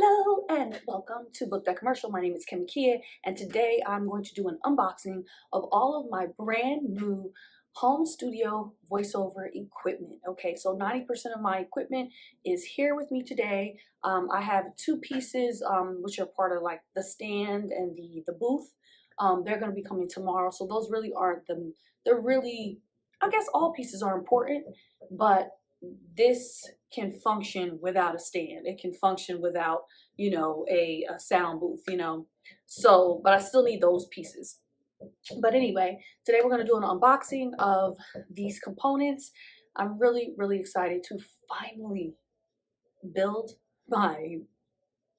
Hello and welcome to Book That Commercial. My name is Akia, and today I'm going to do an unboxing of all of my brand new home studio voiceover equipment. Okay, so 90% of my equipment is here with me today. I have two pieces which are part of like the stand and the booth. They're going to be coming tomorrow, so those really aren't they're really, I guess all pieces are important, but this can function without a stand. It can function without, a sound booth, So, but I still need those pieces. But anyway, today we're going to do an unboxing of these components. I'm really, really excited to finally build my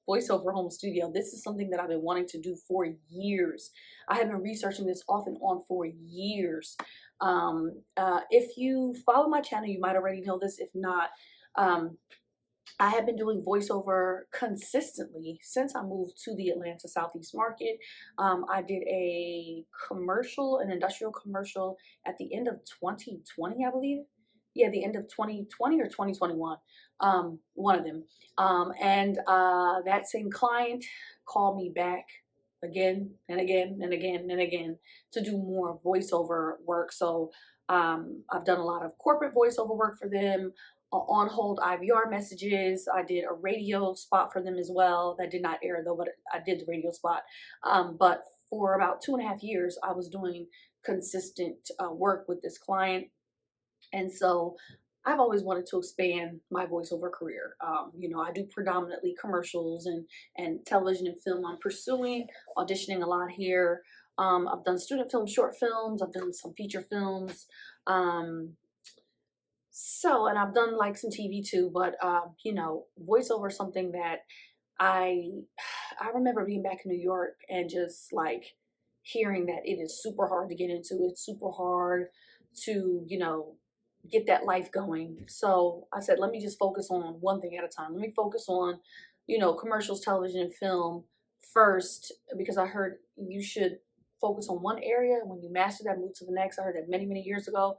voiceover home studio. This is something that I've been wanting to do for years. I have been researching this off and on for years. If you follow my channel, you might already know this. If not, I have been doing voiceover consistently since I moved to the Atlanta Southeast market. I did an industrial commercial at the end of 2020, I believe. Yeah, the end of 2020 or 2021, one of them. And that same client called me back again and again and again and again to do more voiceover work. So I've done a lot of corporate voiceover work for them, on hold IVR messages. I did a radio spot for them as well. That did not air though, but I did the radio spot. But for about 2.5 years, I was doing consistent work with this client. And so I've always wanted to expand my voiceover career. I do predominantly commercials and television and film. I'm pursuing auditioning a lot here. I've done student film, short films. I've done some feature films. And I've done like some TV too, but voiceover is something that I remember being back in New York and just like hearing that it is super hard to get into. It's super hard to, get that life going. So I said, let me just focus on one thing at a time. Let me focus on, commercials, television, and film first, because I heard you should focus on one area. When you master that, move to the next. I heard that many, many years ago.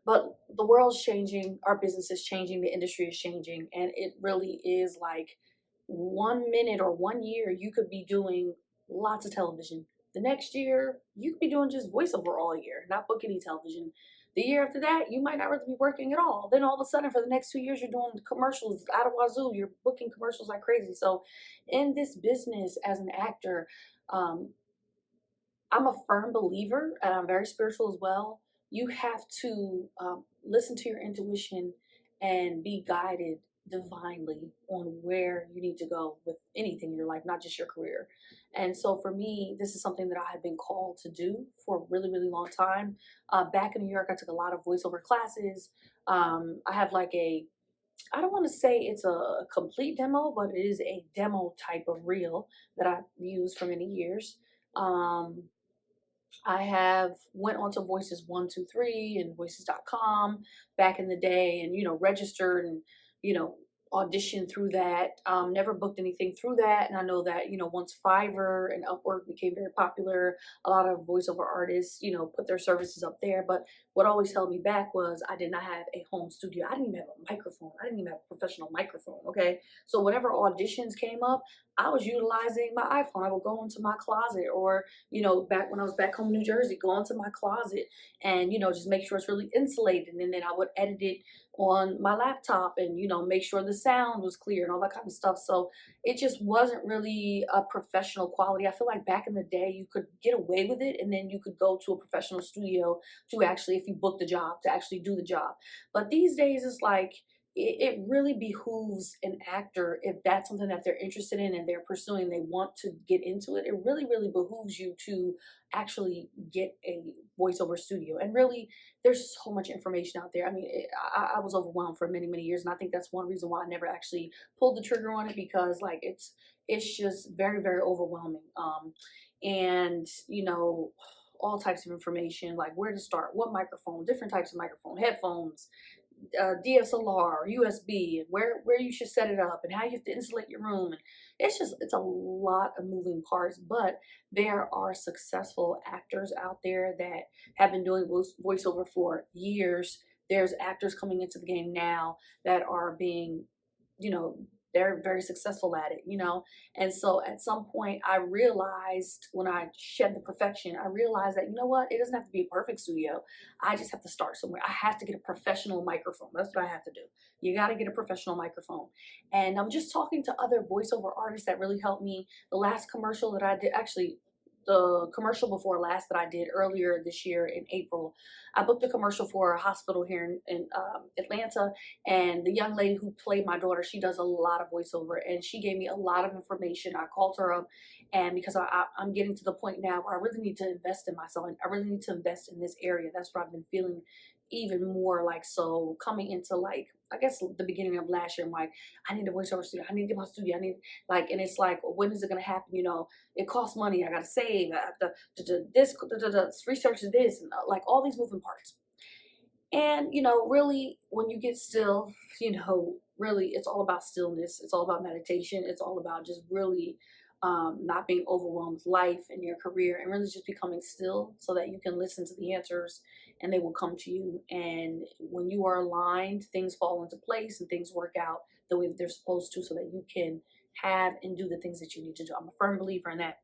But the world's changing, our business is changing, the industry is changing, and it really is like 1 minute or 1 year you could be doing lots of television. The next year you could be doing just voiceover all year, not book any television. The year after that, you might not really be working at all. Then all of a sudden, for the next 2 years, you're doing commercials out of wazoo. You're booking commercials like crazy. So in this business as an actor, I'm a firm believer, and I'm very spiritual as well. You have to listen to your intuition and be guided divinely on where you need to go with anything in your life, not just your career. And so for me, this is something that I have been called to do for a really, really long time. Back in New York, I took a lot of voiceover classes. I have like I don't want to say it's a complete demo, but it is a demo type of reel that I've used for many years. I have went on to Voices 123 and voices.com back in the day, and registered and auditioned through that. Never booked anything through that, and I know that once Fiverr and Upwork became very popular, a lot of voiceover artists put their services up there. But what always held me back was I did not have a home studio. I didn't even have a microphone. I didn't even have a professional microphone. Okay, so whenever auditions came up, I was utilizing my iPhone. I would go into my closet, or back when I was back home in New Jersey, go into my closet and just make sure it's really insulated, and then I would edit it on my laptop and make sure the sound was clear and all that kind of stuff. So it just wasn't really a professional quality. I feel like back in the day you could get away with it, and then you could go to a professional studio to actually, if you booked the job, to actually do the job. But these days it's like it really behooves an actor, if that's something that they're interested in and they're pursuing, they want to get into it, it really, really behooves you to actually get a voiceover studio. And really, there's so much information out there. I mean, I was overwhelmed for many, many years, and I think that's one reason why I never actually pulled the trigger on it, because like it's just very, very overwhelming. And all types of information, like where to start, what microphone, different types of microphone, headphones, DSLR, USB, and where you should set it up, and how you have to insulate your room. And it's a lot of moving parts, but there are successful actors out there that have been doing voiceover for years. There's actors coming into the game now that are being, they're very successful at it, you know? And so at some point I realized, when I shed the perfection, I realized that, you know what, it doesn't have to be a perfect studio. I just have to start somewhere. I have to get a professional microphone. That's what I have to do. You got to get a professional microphone. And I'm just talking to other voiceover artists that really helped me. The last commercial that I did, actually the commercial before last that I did earlier this year in April, I booked a commercial for a hospital here in Atlanta, and the young lady who played my daughter, she does a lot of voiceover, and she gave me a lot of information. I called her up, and because I'm getting to the point now where I really need to invest in myself, and I really need to invest in this area. That's what I've been feeling even more like. So coming into, like, I guess the beginning of last year, I'm like, I need a voiceover studio. I need to get my studio. I need, like, and it's like, when is it going to happen? You know, it costs money. I got to save. I have to this, research this, and like all these moving parts. And, you know, really, when you get still, you know, really, it's all about stillness. It's all about meditation. It's all about just really not being overwhelmed with life and your career, and really just becoming still so that you can listen to the answers and they will come to you. And when you are aligned, things fall into place and things work out the way that they're supposed to, so that you can have and do the things that you need to do. I'm a firm believer in that.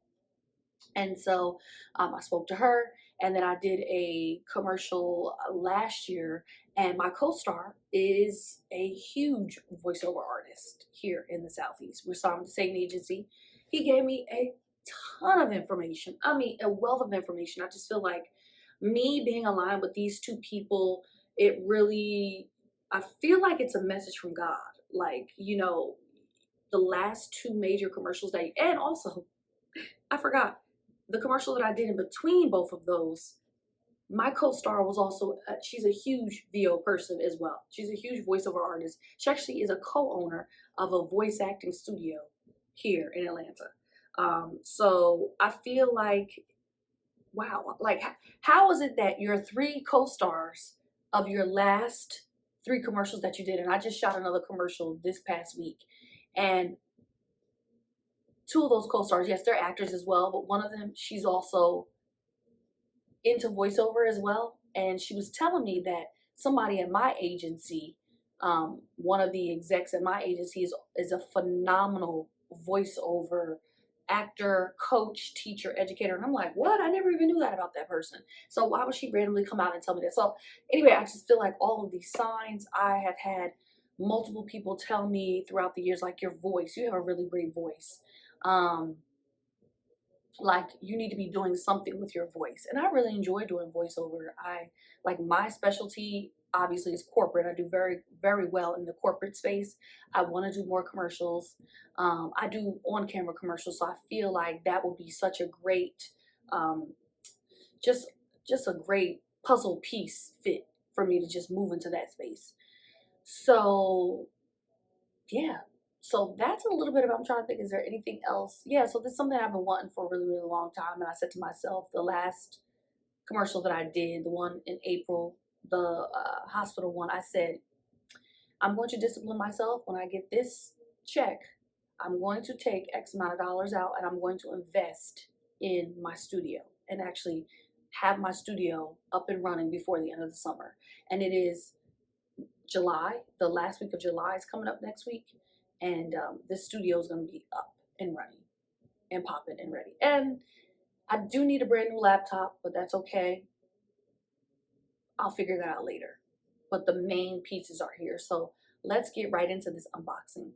And so I spoke to her, and then I did a commercial last year, and my co-star is a huge voiceover artist here in the Southeast. We're signed with the same agency. He gave me a ton of information. I mean, a wealth of information. I just feel like me being aligned with these two people, it really, I feel like it's a message from God. Like, you know, the last two major commercials that, and also, I forgot, the commercial that I did in between both of those, my co-star was also, she's a huge VO person as well. She's a huge voiceover artist. She actually is a co-owner of a voice acting studio here in Atlanta. So I feel like, wow, like, how is it that your three co-stars of your last three commercials that you did, and I just shot another commercial this past week, and two of those co-stars, yes, they're actors as well, but one of them, she's also into voiceover as well. And she was telling me that somebody at my agency, one of the execs at my agency is a phenomenal voiceover actor, coach, teacher, educator. And I'm like, what? I never even knew that about that person. So why would she randomly come out and tell me that? So anyway, I just feel like all of these signs, I have had multiple people tell me throughout the years, like, your voice, you have a really great voice. Like, you need to be doing something with your voice. And I really enjoy doing voiceover. I like, my specialty obviously is corporate. I do very, very well in the corporate space. I want to do more commercials. I do on-camera commercials, so I feel like that would be such a great, just a great puzzle piece fit for me to just move into that space. So yeah. So that's a little bit about, I'm trying to think, is there anything else? Yeah, so this is something I've been wanting for a really, really long time. And I said to myself, the last commercial that I did, the one in April, the hospital one, I said, I'm going to discipline myself. When I get this check, I'm going to take X amount of dollars out, and I'm going to invest in my studio and actually have my studio up and running before the end of the summer. And it is July. The last week of July is coming up next week. And this studio is going to be up and running and popping and ready. And I do need a brand new laptop, but that's okay. I'll figure that out later. But the main pieces are here. So let's get right into this unboxing.